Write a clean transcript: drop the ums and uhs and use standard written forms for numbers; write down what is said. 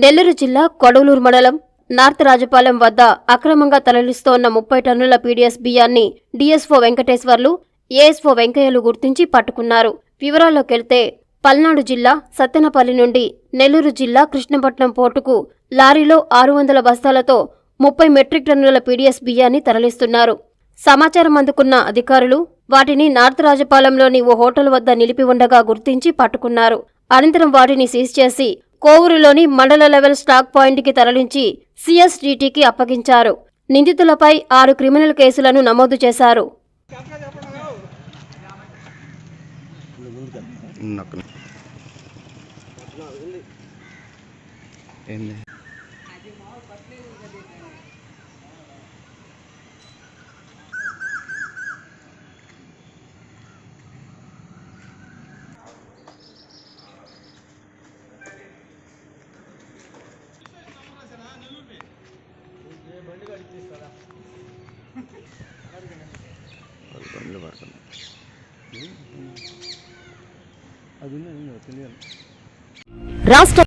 నెల్లూరు జిల్లా కొడవలూరు మండలం నార్త్ రాజపాలెం వద్ద అక్రమంగా తరలిస్తోన్న 30 టన్నుల పీడీఎస్ బియ్యాన్ని డీఎస్ఓ వెంకటేశ్వర్లు, ఏఎస్ఓ వెంకయ్యలు గుర్తించి పట్టుకున్నారు. వివరాల్లోకెళ్తే పల్నాడు జిల్లా సత్తెనపల్లి నుండి నెల్లూరు జిల్లా కృష్ణపట్నం పోర్టుకు లారీలో 600 బస్తాలతో 30 మెట్రిక్ టన్నుల పీడీఎస్ బియ్యాన్ని తరలిస్తున్నారు. సమాచారం అందుకున్న అధికారులు వాటిని నార్త్ రాజపాలెంలోని ఓ హోటల్ వద్ద నిలిపి ఉండగా గుర్తించి పట్టుకున్నారు. అనంతరం వాటిని సీజ్ చేసి కోవూరులోని మండల లెవెల్ స్టాక్ పాయింట్కి తరలించి సిఎస్డిటికి అప్పగించారు. నిందితులపై 6 క్రిమినల్ కేసులను నమోదు చేశారు. రాష్ట్ర